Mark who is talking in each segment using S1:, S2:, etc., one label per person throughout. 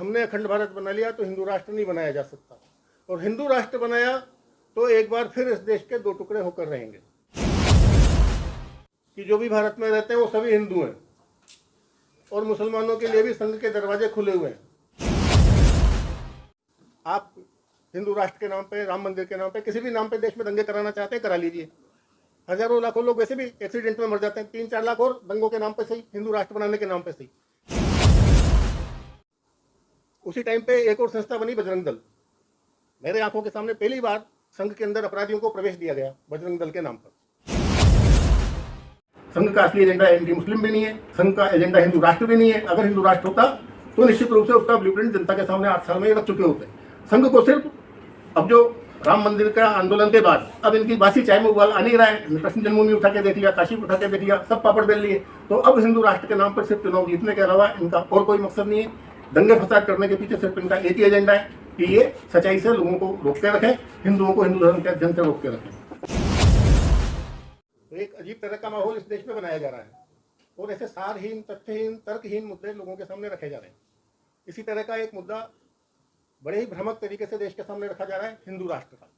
S1: हमने अखंड भारत बना लिया तो हिंदू राष्ट्र नहीं बनाया जा सकता, और हिंदू राष्ट्र बनाया तो एक बार फिर इस देश के दो टुकड़े होकर रहेंगे कि जो भी भारत में रहते हैं वो सभी हिंदू हैं, और मुसलमानों के लिए भी संघ के दरवाजे खुले हुए हैं। आप हिंदू राष्ट्र के नाम पे, राम मंदिर के नाम पे, किसी भी नाम पे देश में दंगे कराना चाहते हैं, करा लीजिए। हजारों लाखों लोग वैसे भी एक्सीडेंट में मर जाते हैं, 3-4 लाख और दंगों के नाम पे सही, हिंदू राष्ट्र बनाने के नाम पे सही। उसी टाइम पे एक और संस्था बनी, बजरंग दल। मेरे आंखों के सामने पहली बार संघ के अंदर अपराधियों को प्रवेश दिया गया बजरंग दल के नाम पर। संघ का असली एजेंडा एंटी मुस्लिम भी नहीं है, संघ का एजेंडा हिंदू राष्ट्र भी नहीं है। अगर हिंदू राष्ट्र होता तो निश्चित रूप से उसका ब्लूप्रिंट जनता के सामने 8 साल में रख चुके होते। संघ को सिर्फ अब जो राम मंदिर का आंदोलन के बाद अब इनकी बासी चाय में उबाल आ नहीं रहा है। कृष्ण जन्मभूमि उठा के देख लिया, काशी उठा के देख लिया, सब पापड़ बेल लिए। तो अब हिंदू राष्ट्र के नाम पर सिर्फ चुनाव जीतने के अलावा इनका और कोई मकसद नहीं है। दंगे फसाद करने के पीछे सिर्फ इनका एक ही एजेंडा है कि ये सच्चाई से लोगों को रोक के रखें, हिंदुओं को हिंदू धर्म के अध्ययन से रोक के रखें। तो एक अजीब तरह का माहौल इस देश में बनाया जा रहा है, और ऐसे सारहीन, तथ्यहीन, तर्कहीन मुद्दे लोगों के सामने रखे जा रहे हैं। इसी तरह का एक मुद्दा बड़े ही भ्रामक तरीके से देश के सामने रखा जा रहा है, हिंदू राष्ट्र का।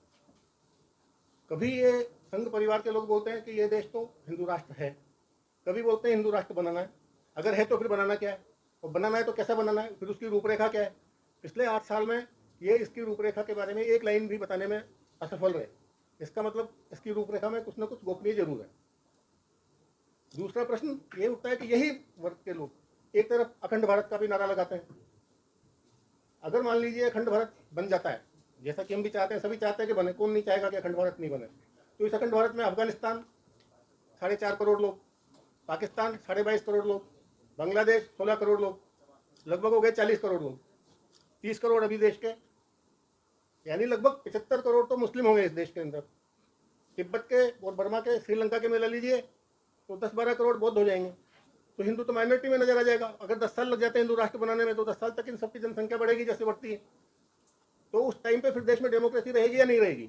S1: कभी ये संघ परिवार के लोग बोलते हैं कि ये देश तो हिंदू राष्ट्र है, कभी बोलते हैं हिंदू राष्ट्र बनाना है। अगर है तो फिर बनाना क्या है, और बनाना है तो कैसा बनाना है, फिर उसकी रूपरेखा क्या है। पिछले 8 साल में ये इसकी रूपरेखा के बारे में एक लाइन भी बताने में असफल रहे। इसका मतलब इसकी रूपरेखा में कुछ ना कुछ गोपनीय जरूर है। दूसरा प्रश्न ये उठता है कि यही वर्ग के लोग एक तरफ अखंड भारत का भी नारा लगाते हैं। अगर मान लीजिए अखंड भारत बन जाता है, जैसा कि हम भी चाहते हैं, सभी चाहते हैं कि बने, कौन नहीं चाहेगा कि अखंड भारत नहीं बने। तो इस अखंड भारत में अफगानिस्तान 4.5 करोड़ लोग, पाकिस्तान 22.5 करोड़ लोग, बांग्लादेश 16 करोड़ लोग, लगभग हो गए 40 करोड़ लोग, 30 करोड़ अभी देश के, यानी लगभग 75 करोड़ तो मुस्लिम होंगे इस देश के अंदर। तिब्बत के और बर्मा के, श्रीलंका के मिला लीजिए तो 10-12 करोड़ बौद्ध हो जाएंगे। तो हिंदू तो माइनॉरिटी में नजर आ जाएगा। अगर 10 साल लग जाते हैं हिंदू राष्ट्र बनाने में, तो 10 साल तक इन सबकी जनसंख्या बढ़ेगी जैसे बढ़ती है। तो उस टाइम पे फिर देश में डेमोक्रेसी रहेगी या नहीं रहेगी।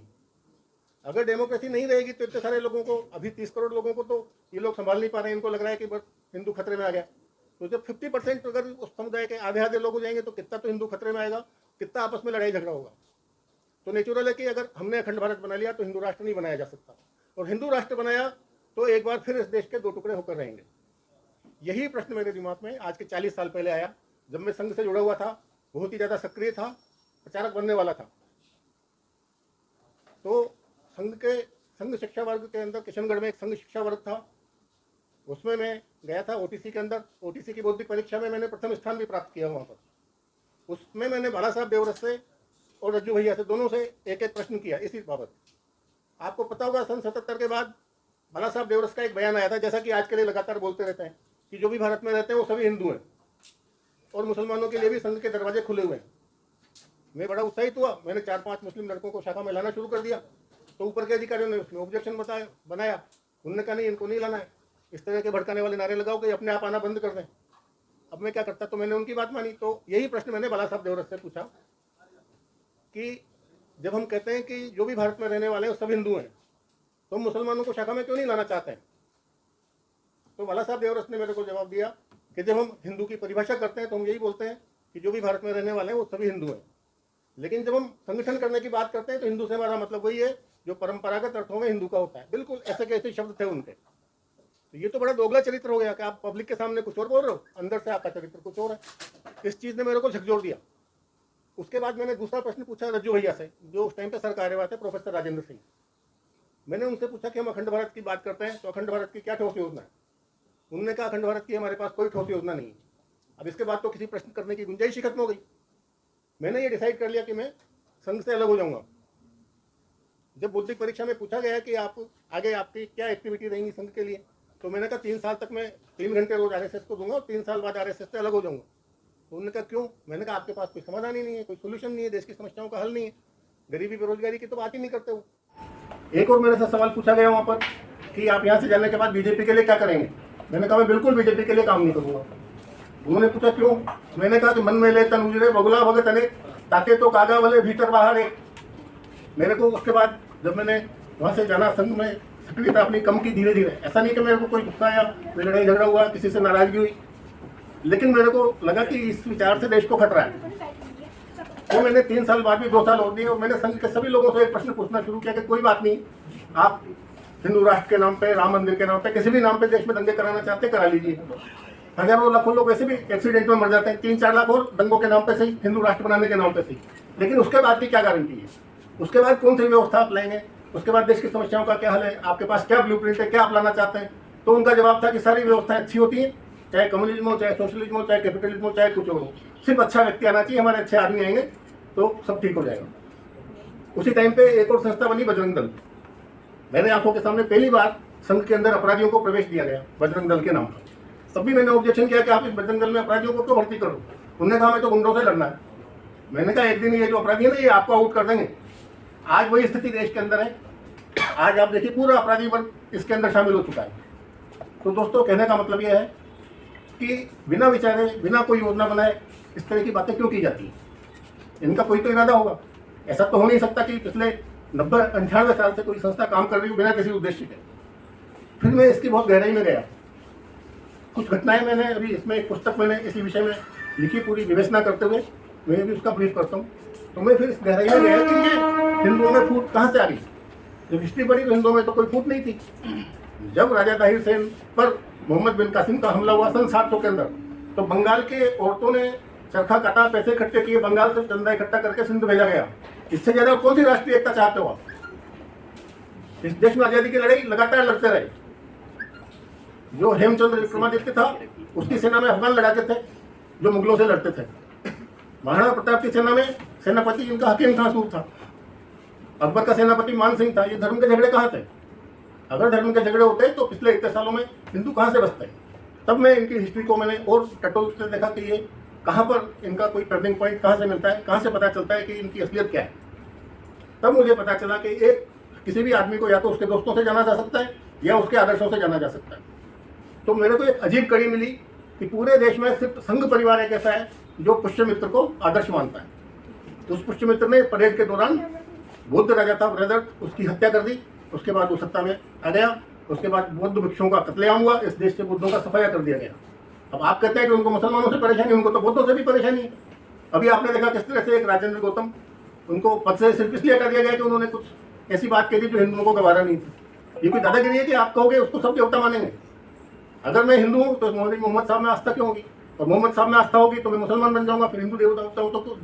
S1: अगर डेमोक्रेसी नहीं रहेगी तो इतने सारे लोगों को, अभी 30 करोड़ लोगों को तो ये लोग संभाल नहीं पा रहे हैं। इनको लग रहा है कि बस हिंदू खतरे में आ गया। तो जब 50% अगर उस समुदाय के आधे लोग हो जाएंगे तो कितना तो हिंदू खतरे में आएगा, कितना आपस में लड़ाई झगड़ा होगा। तो नेचुरल है कि अगर हमने अखंड भारत बना लिया तो हिंदू राष्ट्र नहीं बनाया जा सकता, और हिंदू राष्ट्र बनाया तो एक बार फिर इस देश के दो टुकड़े होकर रहेंगे। यही प्रश्न मेरे दिमाग में आज के 40 साल पहले आया, जब मैं संघ से जुड़ा हुआ था, बहुत ही ज़्यादा सक्रिय था, प्रचारक बनने वाला था। तो संघ शिक्षा वर्ग के अंदर किशनगढ़ में एक संघ शिक्षा वर्ग था, उसमें मैं गया था ओटीसी के अंदर। ओटीसी की बौद्धिक परीक्षा में मैंने प्रथम स्थान भी प्राप्त किया वहाँ पर। उसमें मैंने बाला साहब देवरस से और रज्जू भैया से, दोनों से एक प्रश्न किया इसी बाबत। आपको पता होगा सन 77 के बाद बाला साहब देवरस का एक बयान आया था, जैसा कि आज के लिए लगातार बोलते रहते हैं कि जो भी भारत में रहते हैं वो सभी हिंदू हैं, और मुसलमानों के लिए भी संघ के दरवाजे खुले हुए हैं। मैं बड़ा उत्साहित हुआ, मैंने 4-5 मुस्लिम लड़कों को शाखा में लाना शुरू कर दिया। तो ऊपर के अधिकारियों ने उसमें ऑब्जेक्शन बनाया। उन्होंने कहा नहीं, इनको नहीं लाना है, इस तरह के भड़काने वाले नारे लगाओ कि अपने आप आना बंद कर दें। अब मैं क्या करता, तो मैंने उनकी बात मानी। तो यही प्रश्न मैंने बाला साहब देवरस से पूछा कि जब हम कहते हैं कि जो भी भारत में रहने वाले हैं सब हिंदू हैं, तो मुसलमानों को शाखा में क्यों नहीं लाना चाहते हैं। तो बाला साहब देवरस ने मेरे को जवाब दिया कि जब हम हिंदू की परिभाषा करते हैं तो हम यही बोलते हैं कि जो भी भारत में रहने वाले हैं वो सभी हिंदू हैं, लेकिन जब हम संगठन करने की बात करते हैं तो हिंदू से हमारा मतलब वही है जो परंपरागत अर्थों में हिंदू का होता है। बिल्कुल ऐसे के ऐसे शब्द थे उनके। तो ये तो बड़ा दोगला चरित्र हो गया कि आप पब्लिक के सामने कुछ और बोल रहे हो, अंदर से आपका चरित्र कुछ और है। इस चीज़ ने मेरे को झकझोर दिया। उसके बाद मैंने दूसरा प्रश्न पूछा रज्जू भैया से, जो उस टाइम पे सर कार्यवाह थे, प्रोफेसर राजेंद्र सिंह। मैंने उनसे पूछा कि हम अखंड भारत की बात करते हैं तो अखंड भारत की क्या ठोस योजना है। उन्होंने कहा अखंड भारत की हमारे पास कोई ठोस योजना नहीं है। अब इसके बाद तो किसी प्रश्न करने की गुंजाइश ही खत्म हो गई। मैंने ये डिसाइड कर लिया कि मैं संघ से अलग हो जाऊंगा। जब बौद्धिक परीक्षा में पूछा गया कि आप आगे आपकी क्या एक्टिविटी रहेंगी संघ के लिए, तो मैंने कहा 3 साल तक मैं 3 घंटे रोज आरएसएस को दूंगा और 3 साल बाद आरएसएस से अलग हो जाऊंगा। तो उन्होंने कहा क्यों। मैंने कहा आपके पास कोई समाधान ही नहीं है, कोई सोल्यूशन नहीं है, देश की समस्याओं का हल नहीं है, गरीबी बेरोजगारी की तो बात ही नहीं करते हो। एक और मेरे से सवाल पूछा गया वहाँ पर कि आप यहाँ से जाने के बाद बीजेपी के लिए क्या करेंगे। मैंने कहा मैं बिल्कुल बीजेपी के लिए काम नहीं करूँगा। उन्होंने पूछा क्यों। मैंने कहा कि मन में ले तन उजरे बगुला भगत अनेक ताते तो कागा वाले भीतर बाहर एक। मेरे को उसके बाद जब मैंने वहाँ से जाना, संघ में सक्रियता अपनी कम की धीरे धीरे। ऐसा नहीं कि मेरे को कोई गुस्सा आया, मेरी लड़ाई झगड़ा हुआ, किसी से नाराजगी हुई, लेकिन मेरे को लगा कि इस विचार से देश को खतरा है। तो मैंने 3 साल बाद भी 2 साल हो दिए और मैंने संघ के सभी लोगों से एक प्रश्न पूछना शुरू किया कि कोई बात नहीं, आप हिंदू राष्ट्र के नाम पे, राम मंदिर के नाम पे, किसी भी नाम पे देश में दंगे कराना चाहते करा लीजिए। हजारों लाखों लोग वैसे भी एक्सीडेंट में मर जाते हैं, 3-4 लाख और दंगों के नाम पे सही, हिंदू राष्ट्र बनाने के नाम पे सही। लेकिन उसके बाद की क्या गारंटी है? उसके बाद कौन सी व्यवस्था आप लेंगे? उसके बाद देश की समस्याओं का क्या हल है? आपके पास क्या ब्लूप्रिंट है? क्या आप लाना चाहते हैं? तो उनका जवाब था कि सारी व्यवस्थाएं अच्छी होती हैं, चाहे कम्युनिज्म हो, चाहे सोशलिज्म हो, चाहे कैपिटलिज्म हो, चाहे कुछ हो, सिर्फ अच्छा व्यक्ति आना चाहिए, हमारे अच्छे आदमी आएंगे तो सब ठीक हो जाएगा। उसी टाइम पे एक और संस्था बनी, बजरंग दल। मैंने आंखों के सामने पहली बार संघ के अंदर अपराधियों को प्रवेश दिया गया बजरंग दल के नाम पर। तब भी मैंने ऑब्जेक्शन किया कि आप इस बजरंग दल में अपराधियों को क्यों भर्ती करो? उन्होंने कहा हमें तो गुंडों से लड़ना है। मैंने कहा एक दिन ये जो अपराधी है ना, ये आपको आउट कर देंगे। आज वही स्थिति देश के अंदर है। आज आप देखिए पूरा अपराधी वर्ग इसके अंदर शामिल हो चुका है। तो दोस्तों, कहने का मतलब यह है कि बिना विचारे, बिना कोई योजना बनाए इस तरह की बातें क्यों की जाती हैं? इनका कोई तो इरादा होगा। ऐसा तो हो नहीं सकता कि पिछले 90-98 साल से कोई संस्था काम कर रही हो बिना किसी उद्देश्य के। फिर मैं इसकी बहुत गहराई में गया। कुछ घटनाएं मैंने अभी इसमें एक पुस्तक मैंने इसी विषय में लिखी, पूरी विवेचना करते हुए मैं भी उसका ब्रीफ करता हूँ। तो मैं फिर इस गहराई में गया कि ये हिंदुओं में फूट कहाँ से आ गई। जब हिस्ट्री पढ़ी तो हिंदुओं में तो कोई फूट नहीं थी। जब राजा ताहिर सेन पर मोहम्मद बिन कासिम का हमला हुआ सन 700 के अंदर, तो बंगाल के औरतों ने चरखा काटा, पैसे इकट्ठे किए, बंगाल से चंदा इकट्ठा करके सिंध भेजा गया। इससे ज्यादा कौन सी राष्ट्रीय एकता चाहते हो आप? इस देश में आजादी की लड़ाई लगातार लड़ते रहे। जो हेमचंद्र विक्रमादित्य था, उसकी सेना में अफगान लड़ाके थे जो मुगलों से लड़ते थे। महाराणा प्रताप की सेना में सेनापति इनका हकीम खां सूर था। अकबर का सेनापति मान सिंह था। ये धर्म के झगड़े कहाँ थे? अगर धर्म के झगड़े होते तो पिछले इतने सालों में हिंदू कहाँ से बसते? तब मैं इनकी हिस्ट्री को मैंने और टटोल से देखा कि ये कहाँ पर इनका कोई टर्निंग पॉइंट कहाँ से मिलता है, कहाँ से पता चलता है कि इनकी असलियत क्या है। तब मुझे पता चला कि एक किसी भी आदमी को या तो उसके दोस्तों से जाना जा सकता है या उसके आदर्शों से जाना जा सकता है। तो मेरे को एक अजीब कड़ी मिली कि पूरे देश में सिर्फ संघ परिवार एक ऐसा है जो पुष्यमित्र को आदर्श मानता है। तो उस पुष्यमित्र ने परेड के दौरान बुद्ध राजा था ब्रदर, उसकी हत्या कर दी। उसके बाद वो सत्ता में आ गया। उसके बाद बौद्ध भिक्षुओं का कत्लेआम हुआ। इस देश से बुद्धों का सफाया कर दिया गया। अब आप कहते हैं कि उनको मुसलमानों से परेशानी, उनको तो बुद्धों से भी परेशानी है। अभी आपने देखा किस तरह से एक राजेंद्र गौतम, उनको पद से सिर्फ इसलिए हटा दिया गया कि उन्होंने कुछ ऐसी बात कही थी जो हिंदुओं को गवारा नहीं थी। ये कोई दादागिरी है कि आप कहोगे उसको सब देवता मानेंगे? अगर मैं हिंदू हूँ तो मोहम्मद साहब में आस्था क्यों होगी? और मोहम्मद साहब में आस्था होगी तो मैं मुसलमान बन जाऊंगा। फिर हिंदू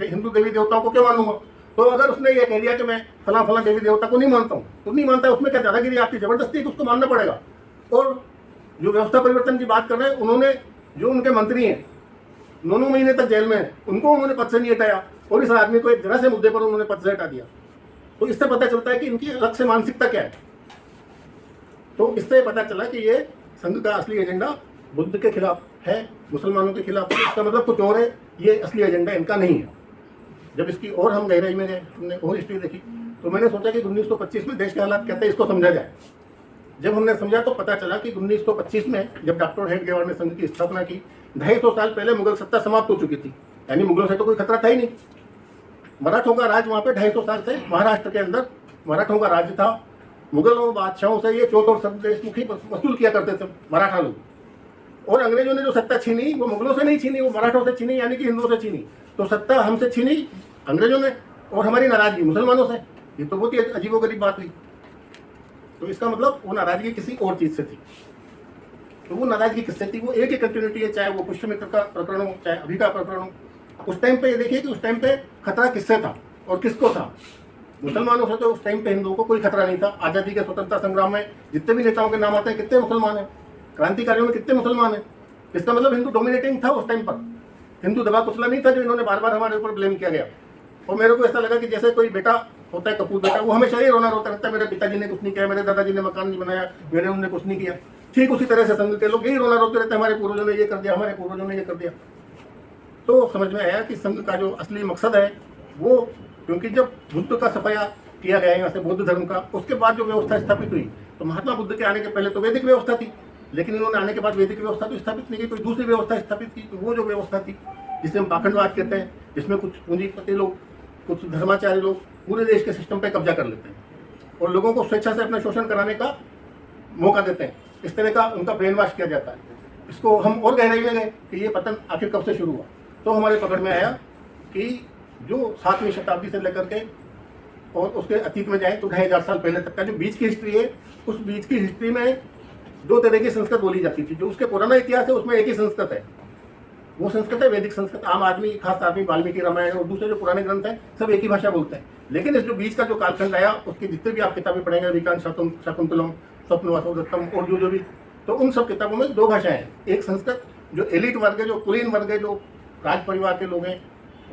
S1: हिंदू देवी देवताओं को क्यों मानूंगा? तो अगर उसने ये कह दिया कि मैं फला फला देवी देवता को नहीं मानता हूँ तो नहीं मानता, उसमें क्या दादागिरी आपकी जबरदस्ती उसको मानना पड़ेगा। और जो व्यवस्था परिवर्तन की बात कर रहे हैं, उन्होंने जो उनके मंत्री हैं 9 महीने तक जेल में है, उनको उन्होंने पद से नहीं हटाया और इस आदमी को एक जरा से मुद्दे पर उन्होंने पद से हटा दिया। तो इससे पता चलता है कि इनकी अलग से मानसिकता क्या है। तो इससे पता चला कि ये संघ का असली एजेंडा बुद्ध के खिलाफ है, मुसलमानों के खिलाफ है। इसका मतलब कुछ और है, ये असली एजेंडा इनका नहीं है। जब इसकी और हम गहराई में गए, हमने और हिस्ट्री देखी, तो मैंने सोचा कि 1925 में देश के हालात कहते हैं, इसको समझा जाए। जब हमने समझा तो पता चला कि 1925 में जब डॉक्टर हेडगेवार ने संघ की स्थापना की, 250 साल पहले मुगल सत्ता समाप्त हो चुकी थी। यानी मुगलों से तो कोई खतरा था ही नहीं। मराठों का राज वहाँ पे 250 साल से महाराष्ट्र के अंदर मराठों का राज्य था। मुगलों बादशाहों से ये चौथ और सप्तदेशमुखी वसूल किया करते थे मराठा लोग। और अंग्रेजों ने जो सत्ता छीनी वो मुगलों से नहीं छीनी, वो मराठों से छीनी, यानी कि हिंदुओं से छीनी। तो सत्ता हमसे छीनी अंग्रेजों ने और हमारी नाराजगी मुसलमानों से। ये तो बहुत ही अजीबोगरीब बात हुई। तो इसका मतलब वो नाराजगी किसी और चीज से थी। तो वो नाराजगी किससे थी? वो एक ही कंटिन्यूटी है, चाहे वो पुष्यमित्र का प्रकरण हो, चाहे अभी का प्रकरण हो। उस टाइम पे ये देखिए कि उस टाइम पे खतरा किससे था और किसको था? मुसलमानों से तो उस टाइम पे हिंदुओं को कोई खतरा नहीं था। आज़ादी के स्वतंत्रता संग्राम में जितने भी नेताओं के नाम आते हैं, कितने मुसलमान हैं? क्रांतिकारियों में कितने मुसलमान हैं? इसका मतलब हिंदू डोमिनेटिंग था उस टाइम पर। हिंदू दबा कुचला नहीं था जो इन्होंने बार बार हमारे ऊपर ब्लेम किया गया। और मेरे को ऐसा लगा कि जैसे कोई बेटा होता है, कपूर बेटा, वो हमेशा ही रोना रोता रहता है, मेरे पिताजी ने कुछ नहीं किया, मेरे दादाजी ने मकान नहीं बनाया, मेरे उन्होंने कुछ नहीं किया। ठीक उसी तरह से संघ के लोग यही रोना रोते रहते हैं, हमारे पूर्वजों ने ये कर दिया, हमारे पूर्वजों ने ये कर दिया। तो समझ में आया कि संघ का जो असली मकसद है वो, क्योंकि जब बुद्ध का सफाया किया गया यहाँ से बौद्ध धर्म का, उसके बाद जो व्यवस्था स्थापित हुई, तो महात्मा बुद्ध के आने के पहले तो वैदिक व्यवस्था थी, लेकिन इन्होंने आने के बाद वैदिक व्यवस्था तो स्थापित नहीं की, कोई दूसरी व्यवस्था स्थापित की। तो वो जो व्यवस्था थी जिसे हम पाखंडवाद कहते हैं, जिसमें कुछ पूंजीपति लोग, कुछ धर्माचार्य लोग पूरे देश के सिस्टम पे कब्जा कर लेते हैं और लोगों को स्वेच्छा से अपना शोषण कराने का मौका देते हैं। इस तरह का उनका ब्रेन वॉश किया जाता है। इसको हम और गहराई में गए कि ये पतन आखिर कब से शुरू हुआ। तो हमारे पकड़ में आया कि जो 7वीं शताब्दी से लेकर के और उसके अतीत में जाए तो 2500 साल पहले तक का जो बीच की हिस्ट्री है, उस बीच की हिस्ट्री में 2 तरह की संस्कृत बोली जाती थी। जो उसके पुराना इतिहास है उसमें एक ही संस्कृत है, वो संस्कृत है वैदिक संस्कृत। आम आदमी, खास आदमी वाल्मीकि रामायण और दूसरे जो पुराने ग्रंथ हैं सब एक ही भाषा बोलते हैं। लेकिन इस जो बीच का जो कालखंड आया, उसकी जितने भी आप किताबें पढ़ेंगे, विकांत शाकुंतलम, स्वप्नवासोदत्तम और जो भी, तो उन सब किताबों में 2 भाषाएं हैं। एक संस्कृत, जो एलिट वर्ग है, जो कुलीन वर्ग है, जो राज परिवार के लोग हैं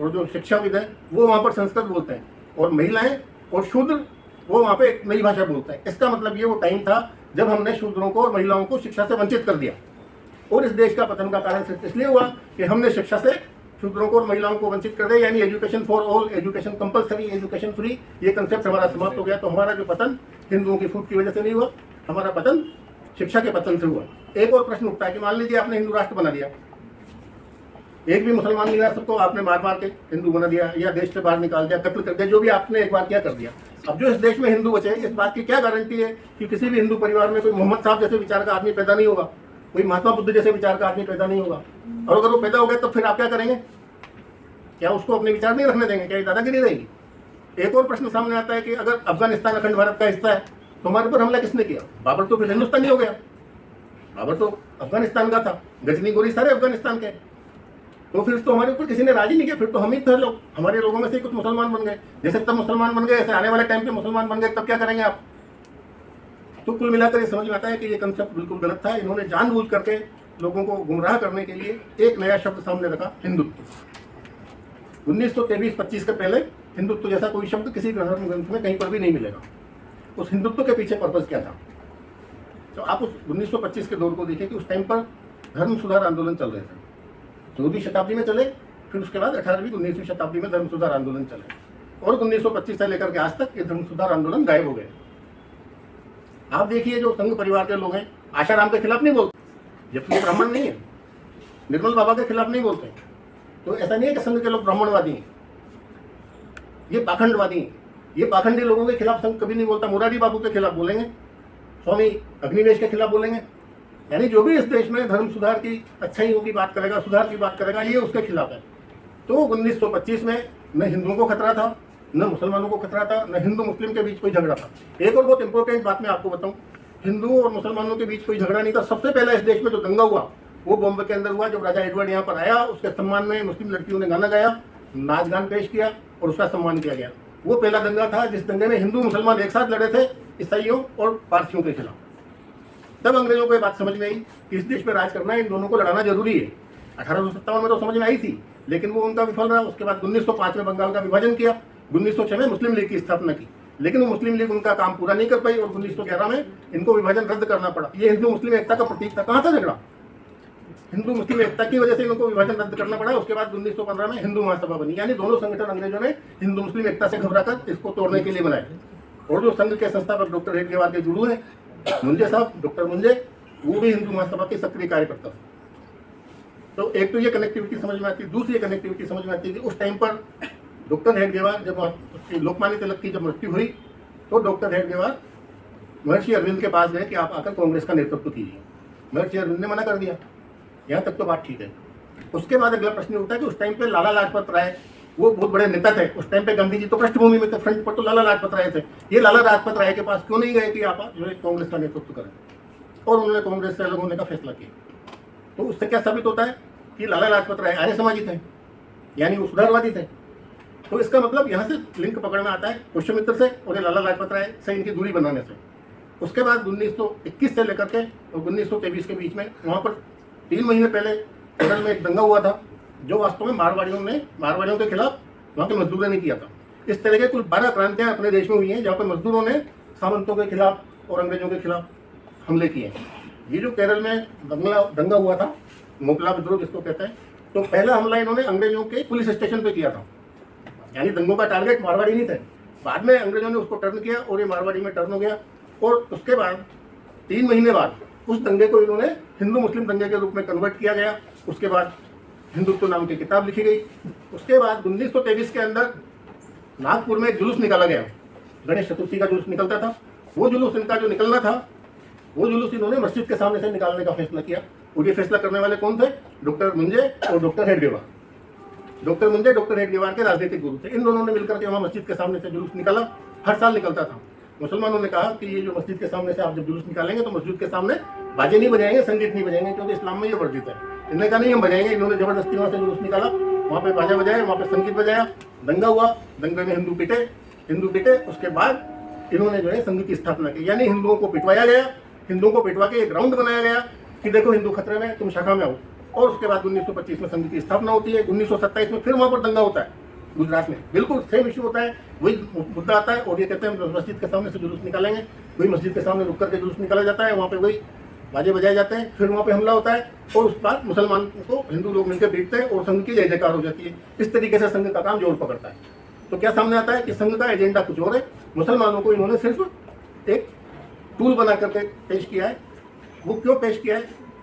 S1: और जो शिक्षाविद हैं, वो वहाँ पर संस्कृत बोलते हैं, और महिलाएं और शूद्र वो वहाँ पे एक नई भाषा बोलते हैं। इसका मतलब ये वो टाइम था जब हमने शूद्रों को और महिलाओं को शिक्षा से वंचित कर दिया, और इस देश का पतन का कारण सिर्फ इसलिए हुआ कि हमने शिक्षा से शूद्रों को और महिलाओं को वंचित कर दिया। यानी education for all, education compulsory, education free, ये कंसेप्ट हमारा समाप्त हो गया। तो हमारा जो पतन हिंदुओं की फूट की वजह से नहीं हुआ, हमारा पतन शिक्षा के पतन से हुआ। एक और प्रश्न उठता है कि मान लीजिए आपने हिंदू राष्ट्र बना दिया, एक भी मुसलमान नहीं रहा, सबको आपने मार मार के हिंदू बना दिया या देश से बाहर निकाल दिया, कत्ल कर दिया, जो भी आपने एक बार क्या कर दिया। अब जो इस देश में हिंदू बचे, इस बात की क्या गारंटी है कि किसी भी हिंदू परिवार में कोई मोहम्मद साहब जैसे विचार का आदमी पैदा नहीं होगा, कोई महात्मा बुद्ध जैसे विचार का आदमी पैदा नहीं होगा। और अगर वो पैदा हो गया तो फिर आप क्या करेंगे? क्या उसको अपने विचार नहीं रखने देंगे? क्या दादागिरी रहेगी? एक और प्रश्न सामने आता है कि अगर अफगानिस्तान अखंड भारत का हिस्सा है तो हमारे पर हमला किसने किया? बाबर तो फिर हिंदुस्तानी हो गया, बाबर तो अफगानिस्तान का था, गजनी गोरी सारे अफगानिस्तान के। तो फिर तो हमारे ऊपर किसी ने राज ही नहीं किया, फिर तो हम ही थे लोग, हमारे लोगों में से कुछ मुसलमान बन गए। जैसे तब मुसलमान बन गए, ऐसे आने वाले टाइम पे मुसलमान बन गए, तब क्या करेंगे आप? तो कुल मिलाकर ये समझ में आता है कि ये कंसेप्ट बिल्कुल गलत था। इन्होंने जानबूझ करके लोगों को गुमराह करने के लिए एक नया शब्द सामने रखा, हिंदुत्व। 1923-25 के पहले हिंदुत्व जैसा कोई शब्द किसी धर्म ग्रंथ में कहीं पर भी नहीं मिलेगा। उस हिंदुत्व के पीछे पर्पज क्या था? तो आप उस 1925 के दौर को देखिए कि उस टाइम पर धर्म सुधार आंदोलन चल रहे थे। 14वीं शताब्दी में चले, फिर उसके बाद 18वीं 19वीं शताब्दी में धर्म सुधार आंदोलन चले, और 1925 से लेकर के आज तक ये धर्म सुधार आंदोलन गायब हो गए। आप देखिए जो संघ परिवार के लोग हैं, आशाराम के खिलाफ नहीं बोलते, जबकि ब्राह्मण नहीं है, निर्मल बाबा के खिलाफ नहीं बोलते। तो ऐसा नहीं है कि संघ के लोग ब्राह्मणवादी हैं, ये पाखंडवादी हैं। ये पाखंडी लोगों के खिलाफ संघ कभी नहीं बोलता। मुरारी बाबू के खिलाफ बोलेंगे, स्वामी अग्निवेश के खिलाफ बोलेंगे। यानी जो भी इस देश में धर्म सुधार की अच्छाइयों की बात करेगा, सुधार की बात करेगा, ये उसके खिलाफ है। तो 1925 में न हिंदुओं को खतरा था, न मुसलमानों को खतरा था, न हिंदू मुस्लिम के बीच कोई झगड़ा था। एक और बहुत इंपॉर्टेंट बात मैं आपको बताऊं, हिंदुओं और मुसलमानों के बीच कोई झगड़ा नहीं था। सबसे पहला इस देश में जो दंगा हुआ वो बॉम्बे के अंदर हुआ। जब राजा एडवर्ड यहाँ पर आया, उसके सम्मान में मुस्लिम लड़कियों ने गाना गाया, नाच गान पेश किया और उसका सम्मान किया गया। वो पहला दंगा था जिस दंगे में हिंदू मुसलमान एक साथ लड़े थे, ईसाइयों और पारसियों के खिलाफ। तब अंग्रेजों को ये बात समझ में आई कि इस देश में राज करना है, इन दोनों को लड़ाना जरूरी है। 1857 में तो समझ में आई थी, लेकिन वो उनका विफल रहा। उसके बाद 1905 में बंगाल का विभाजन किया, 1906 में मुस्लिम लीग की स्थापना की, लेकिन वो मुस्लिम लीग उनका काम पूरा नहीं कर पाई और 1911 में इनको विभाजन रद्द करना पड़ा। ये हिंदू मुस्लिम एकता का प्रतीक था। कहाँ था झगड़ा? हिंदू मुस्लिम एकता की वजह से इनको विभाजन रद्द करना पड़ा। उसके बाद 1915 में हिंदू महासभा बनी। यानी दोनों संगठन अंग्रेजों ने हिंदू मुस्लिम एकता से घबराकर इसको तोड़ने के लिए बनाए। और जो संघ के संस्थापक डॉक्टर हेडगेवार के गुरु हैं मुंजे साहब, डॉक्टर मुंजे, वो भी हिंदू महासभा के सक्रिय कार्यकर्ता थे। तो एक तो ये कनेक्टिविटी समझ में आती है। दूसरी कनेक्टिविटी समझ में आती है कि उस टाइम पर डॉक्टर हेडगेवार, जब लोकमान्य तिलक की जब मृत्यु हुई तो डॉक्टर हेडगेवार महर्षि अरविंद के पास गए कि आप आकर कांग्रेस का नेतृत्व कीजिए। महर्षि अरविंद ने मना कर दिया। यहाँ तक तो बात ठीक है। उसके बाद अगला प्रश्न उठता है कि उस टाइम पे लाला लाजपत राय वो बहुत बड़े नेता थे। उस टाइम पे गांधी जी तो पृष्ठभूमि में थे, फ्रंट पर तो लाला लाजपत राय थे। ये लाला लाजपत राय के पास क्यों नहीं गए कि आप जो है कांग्रेस का नेतृत्व करें? और उन्होंने कांग्रेस से अलग होने का फैसला किया। तो उससे क्या साबित होता है कि लाला लाजपत राय आर्य समाजी थे, यानी वो सुधारवादी थे। तो इसका मतलब यहाँ से लिंक पकड़ में आता है पुष्यमित्र से और लाला लाजपत राय से इनकी दूरी बनाने से। उसके बाद 1921 से लेकर के और 1923 के बीच में वहाँ पर 3 महीने पहले केरल में एक दंगा हुआ था, जो वास्तव में मारवाड़ियों के खिलाफ वहाँ के मजदूरों ने किया था। इस तरह के कुल 12 क्रांतियाँ अपने देश में हुई हैं जहाँ पर मजदूरों ने सामंतों के खिलाफ और अंग्रेजों के खिलाफ हमले किए। ये जो केरल में दंगा हुआ था, मोकला विद्रोह जिसको कहते हैं, तो पहला हमला इन्होंने अंग्रेजों के पुलिस स्टेशन पे किया था। यानी दंगों का टारगेट मारवाड़ी नहीं थे। बाद में अंग्रेजों ने उसको टर्न किया और ये मारवाड़ी में टर्न हो गया। और उसके बाद 3 महीने बाद उस दंगे को इन्होंने हिंदू मुस्लिम दंगे के रूप में कन्वर्ट किया गया। उसके बाद हिंदुत्व नाम की किताब लिखी गई। उसके बाद 1923 के अंदर नागपुर में एक जुलूस निकाला गया, गणेश चतुर्थी का जुलूस निकलता था। वो जुलूस इनका जो निकलना था, वो जुलूस इन्होंने मस्जिद के सामने से निकालने का फैसला किया। और ये फैसला करने वाले कौन थे? डॉक्टर मुंजे और doctor Hedgewar. Doctor Munje doctor Hedgewar के राजनीतिक गुरु थे। इन दोनों ने मिलकर के वहाँ मस्जिद के सामने से जुलूस निकाला, हर साल निकलता था। मुसलमानों ने कहा कि ये जो मस्जिद के सामने से आप जब जुलूस निकालेंगे तो मस्जिद के सामने बाजे नहीं बजाएंगे, संगीत नहीं बजाएंगे, क्योंकि इस्लाम में ये वर्जित है। इन्होंने कहा नहीं हम बजाएंगे। इन्होंने जबरदस्ती वहाँ से जुलूस निकाला, वहाँ पे बाजा बजाया, वहाँ पे संगीत बजाया, दंगा हुआ, दंगे में हिंदू पिटे। उसके बाद इन्होंने जो है संघ की स्थापना की, यानी हिंदुओं को पिटवाया गया, हिंदुओं को पिटवा के एक ग्राउंड बनाया गया कि देखो हिंदू खतरे में, तुम शाखा में आओ। और उसके बाद 1925 में संघ की स्थापना होती है। 1927 में फिर वहाँ पर दंगा होता है गुजरात में, बिल्कुल सेम इशू होता है, वही मुद्दा आता है। और ये कहते हैं मस्जिद के सामने से जुलूस निकालेंगे, वही मस्जिद के सामने रुक करके जुलूस निकाला जाता है, वहाँ पे वही बाजे बजाए जाते हैं, फिर वहाँ पे हमला होता है और उस बाद मुसलमान को हिंदू लोग मिलकर पीटते हैं और संघ की जय जयकार हो जाती है। इस तरीके से संघ का काम जोर पकड़ता है। तो क्या सामने आता है कि संघ का एजेंडा कुछ और है, मुसलमानों को इन्होंने सिर्फ एक टूल बना करके पेश किया है। वो क्यों पेश किया है?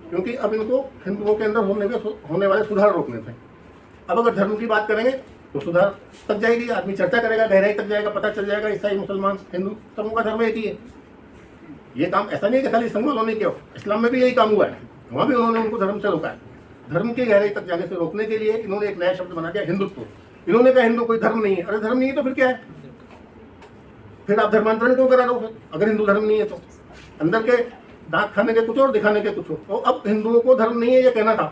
S1: क्योंकि अब इनको हिंदुओं के अंदर होने वाले सुधार रोकने थे। अब अगर धर्म की बात करेंगे तो सुधार तक जाएगी, आदमी चर्चा करेगा, गहराई तक जाएगा, पता चल जाएगा ईसाई मुसलमान हिंदू सबों का धर्म एक ही है। ये काम ऐसा नहीं है कि खाली संघ वालों ने किया, इस्लाम में भी यही काम हुआ है, वहाँ भी उन्होंने उनको धर्म से रोका है। धर्म की गहराई तक जाने से रोकने के लिए इन्होंने एक नया शब्द बना दिया, हिंदुत्व। इन्होंने कहा हिंदू कोई धर्म नहीं है। अरे धर्म नहीं है तो फिर क्या है? फिर आप धर्मांतरण क्यों करा रहे हो? अगर हिंदू धर्म नहीं है तो अंदर के दांत खाने के कुछ और, दिखाने के कुछ और। तो अब हिंदुओं को धर्म नहीं है ये कहना था,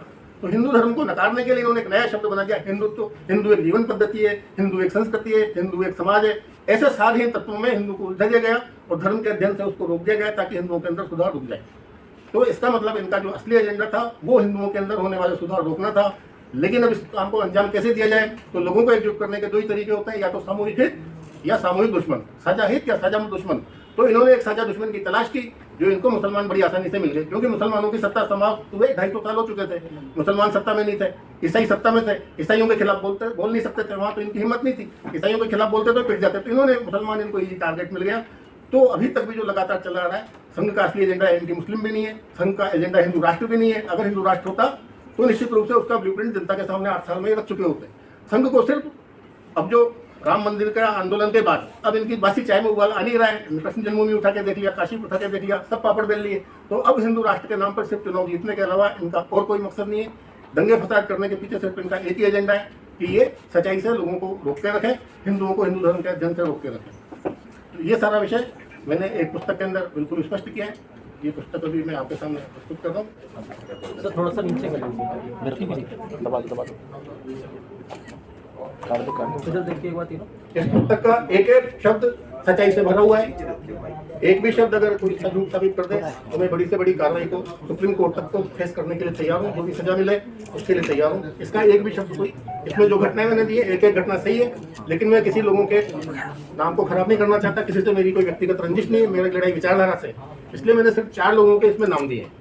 S1: तो हिंदू धर्म को नकारने के लिए इन्होंने एक नया शब्द बना दिया, हिंदुत्व। हिंदू एक जीवन पद्धति है, हिंदू एक संस्कृति है, हिंदू एक समाज है। ऐसे साधे तत्वों में हिंदू को उलझा गया और धर्म के अध्ययन से उसको रोक दिया गया ताकि हिंदुओं के अंदर सुधार रुक जाए। तो इसका मतलब इनका जो असली एजेंडा था वो हिंदुओं के अंदर होने वाले सुधार रोकना था। लेकिन अब इस काम को अंजाम कैसे दिया जाए? तो लोगों को एकजुट करने के दो ही तरीके होते हैं, या तो सामूहिक हित या सामूहिक दुश्मन, साझा हित या साझा दुश्मन। तो इन्होंने एक साझा दुश्मन की तलाश की, जो इनको मुसलमान बड़ी आसानी से मिल गए, क्योंकि मुसलमानों की सत्ता समाप्त हुए 250 साल हो चुके थे। मुसलमान सत्ता में नहीं थे, ईसाई सत्ता में थे। ईसाइयों के खिलाफ बोल नहीं सकते थे, वहाँ तो इनकी हिम्मत नहीं थी। ईसाइयों के खिलाफ बोलते तो पिट जाते। तो इन्होंने मुसलमान, इनको इजी टारगेट मिल गया। तो अभी तक भी जो लगातार चला रहा है, संघ का असली एजेंडा एंटी मुस्लिम भी नहीं है, संघ का एजेंडा हिंदू राष्ट्र भी नहीं है। अगर हिंदू राष्ट्र होता तो निश्चित रूप से उसका ब्लूप्रिंट जनता के सामने 8 साल में रख चुके होते। संघ को सिर्फ अब जो राम मंदिर का आंदोलन के बाद अब इनकी बासी चाय में उबाल आ नहीं रहा है। कृष्ण जन्मभूमि उठा के देख लिया, काशी उठा के देख लिया, सब पापड़ बेल लिए। तो अब हिंदू राष्ट्र के नाम पर सिर्फ चुनाव जीतने के अलावा इनका और कोई मकसद नहीं है। दंगे फसाद करने के पीछे सिर्फ इनका एक ही एजेंडा है कि ये सच्चाई से लोगों को रोक के रखें, हिंदुओं को हिंदू धर्म के अध्ययन से रोक के रखें। तो ये सारा विषय मैंने एक पुस्तक के अंदर बिल्कुल स्पष्ट किया है। ये पुस्तक अभी मैं आपके सामने प्रस्तुत कर रहा हूँ।
S2: सर थोड़ा सा नीचे कर लीजिए, दबा दो। देखिए एक बात,
S1: इस पुस्तक का एक एक शब्द सच्चाई से भरा हुआ है। एक भी शब्द अगर कोई झूठ साबित कर दे तो मैं बड़ी से बड़ी कार्रवाई को सुप्रीम कोर्ट तक को फेस करने के लिए तैयार हूँ। जो भी सजा मिले उसके लिए तैयार हूँ। इसका एक भी शब्द कोई, इसमें जो घटनाएं मैंने दी है एक एक घटना सही है, लेकिन मैं किसी लोगों के नाम को खराब नहीं करना चाहता। किसी से मेरी कोई व्यक्तिगत रंजिश नहीं है, मेरी लड़ाई विचारधारा से। इसलिए मैंने सिर्फ 4 लोगों के इसमें नाम दिए हैं।